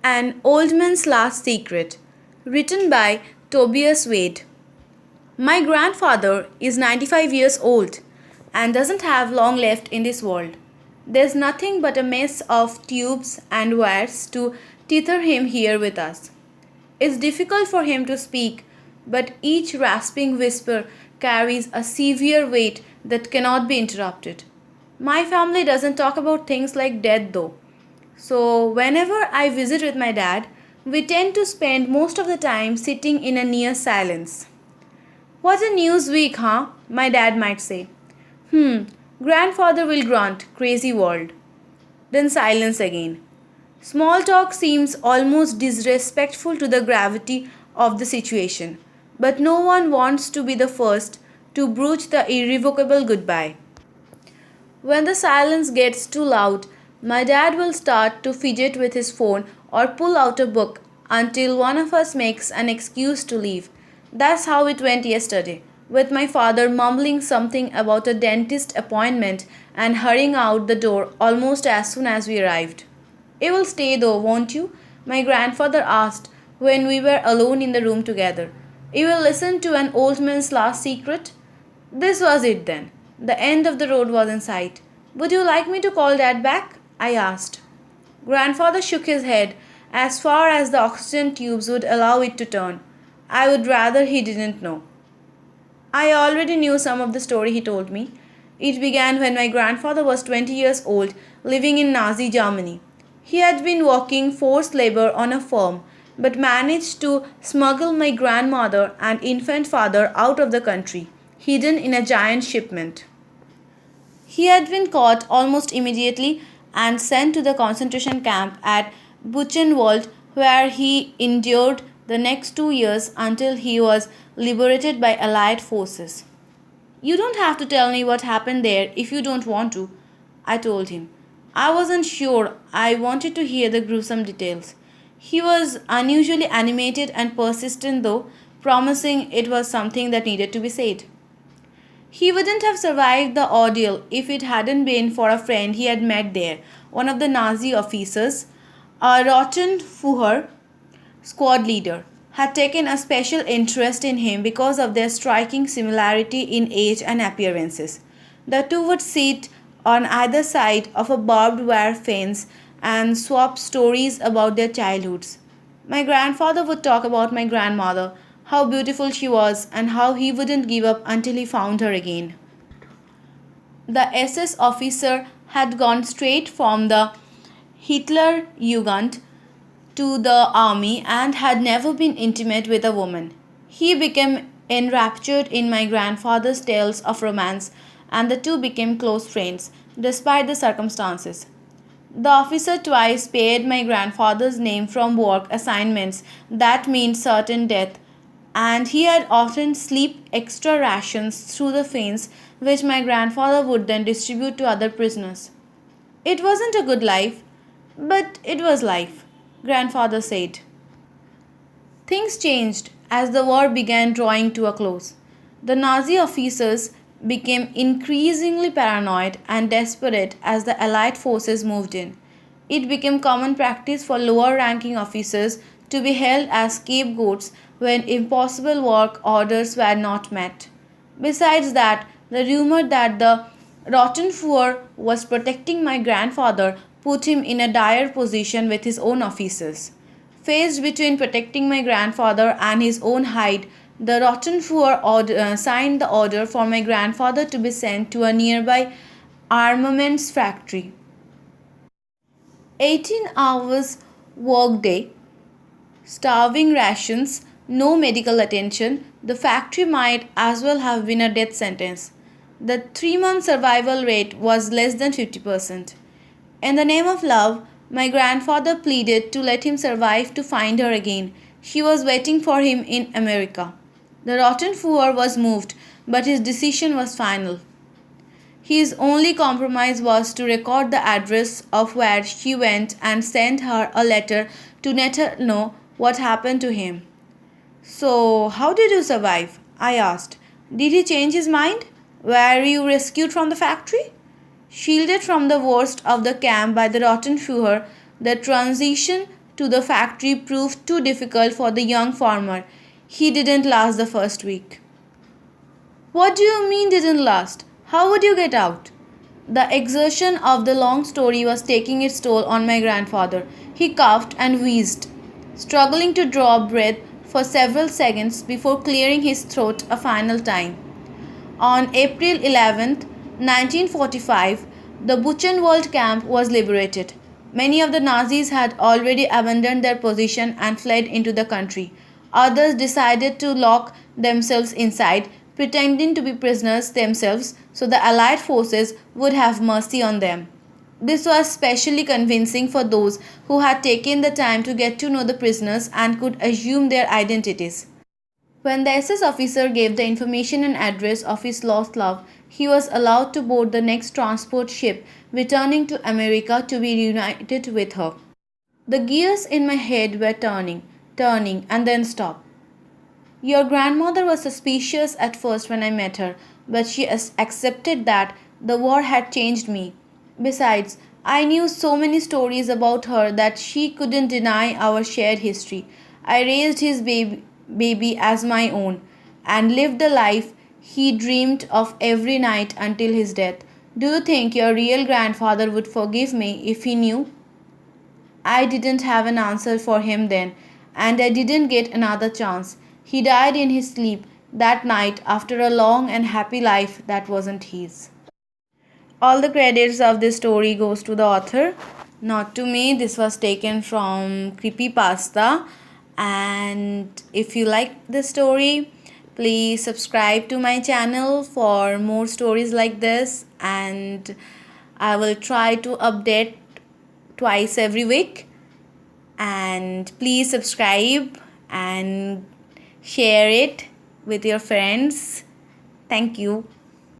An Old Man's Last Secret, written by Tobias Wade. My grandfather is 95 years old and doesn't have long left in this world. There's nothing but a mess of tubes and wires to tether him here with us. It's difficult for him to speak, but each rasping whisper carries a severe weight that cannot be interrupted. My family doesn't talk about things like death though. So, whenever I visit with my dad, we tend to spend most of the time sitting in a near silence. What a news week, huh? My dad might say. Hmm, grandfather will grunt, crazy world. Then silence again. Small talk seems almost disrespectful to the gravity of the situation, but no one wants to be the first to broach the irrevocable goodbye. When the silence gets too loud, my dad will start to fidget with his phone or pull out a book until one of us makes an excuse to leave. That's how it went yesterday, with my father mumbling something about a dentist appointment and hurrying out the door almost as soon as we arrived. You will stay though, won't you? My grandfather asked when we were alone in the room together. You will listen to an old man's last secret? This was it then. The end of the road was in sight. Would you like me to call Dad back? I asked. Grandfather shook his head as far as the oxygen tubes would allow it to turn. I would rather he didn't know. I already knew some of the story he told me. It began when my grandfather was 20 years old, living in Nazi Germany. He had been working forced labor on a farm, but managed to smuggle my grandmother and infant father out of the country, hidden in a giant shipment. He had been caught almost immediately and sent to the concentration camp at Buchenwald, where he endured the next 2 years until he was liberated by Allied forces. You don't have to tell me what happened there if you don't want to, I told him. I wasn't sure I wanted to hear the gruesome details. He was unusually animated and persistent, though, promising it was something that needed to be said. He wouldn't have survived the ordeal if it hadn't been for a friend he had met there, one of the Nazi officers, a Rottenfuhrer squad leader, had taken a special interest in him because of their striking similarity in age and appearances. The two would sit on either side of a barbed wire fence and swap stories about their childhoods. My grandfather would talk about my grandmother, how beautiful she was, and how he wouldn't give up until he found her again. The SS officer had gone straight from the Hitlerjugend to the army and had never been intimate with a woman. He became enraptured in my grandfather's tales of romance, and the two became close friends, despite the circumstances. The officer twice spared my grandfather's name from work assignments that meant certain death, and he had often sleep extra rations through the fence, which my grandfather would then distribute to other prisoners. It wasn't a good life, but it was life, grandfather said. Things changed as the war began drawing to a close. The Nazi officers became increasingly paranoid and desperate as the Allied forces moved in. It became common practice for lower ranking officers to be held as scapegoats when impossible work orders were not met. Besides that, the rumor that the Rottenfuhrer was protecting my grandfather put him in a dire position with his own officers. Faced between protecting my grandfather and his own hide, the Rottenfuhrer signed the order for my grandfather to be sent to a nearby armaments factory. 18 hours workday, starving rations, no medical attention, the factory might as well have been a death sentence. The 3 month survival rate was less than 50%. In the name of love, my grandfather pleaded to let him survive to find her again. She was waiting for him in America. The Rottenfuhrer was moved, but his decision was final. His only compromise was to record the address of where she went and send her a letter to let her know what happened to him. So, how did you survive? I asked. Did he change his mind? Were you rescued from the factory? Shielded from the worst of the camp by the Rottenfuhrer, the transition to the factory proved too difficult for the young farmer. He didn't last the first week. What do you mean didn't last? How would you get out? The exertion of the long story was taking its toll on my grandfather. He coughed and wheezed, struggling to draw breath for several seconds before clearing his throat a final time. On April 11th, 1945, the Buchenwald camp was liberated. Many of the Nazis had already abandoned their position and fled into the country. Others decided to lock themselves inside, pretending to be prisoners themselves so the Allied forces would have mercy on them. This was especially convincing for those who had taken the time to get to know the prisoners and could assume their identities. When the SS officer gave the information and address of his lost love, he was allowed to board the next transport ship returning to America to be reunited with her. The gears in my head were turning, and then stopped. Your grandmother was suspicious at first when I met her, but she accepted that the war had changed me. Besides, I knew so many stories about her that she couldn't deny our shared history. I raised his baby as my own and lived the life he dreamed of every night until his death. Do you think your real grandfather would forgive me if he knew? I didn't have an answer for him then, and I didn't get another chance. He died in his sleep that night after a long and happy life that wasn't his. All the credits of this story goes to the author, not to me. This was taken from Creepypasta. And if you like this story, please subscribe to my channel for more stories like this, and I will try to update twice every week. And please subscribe and share it with your friends. Thank you.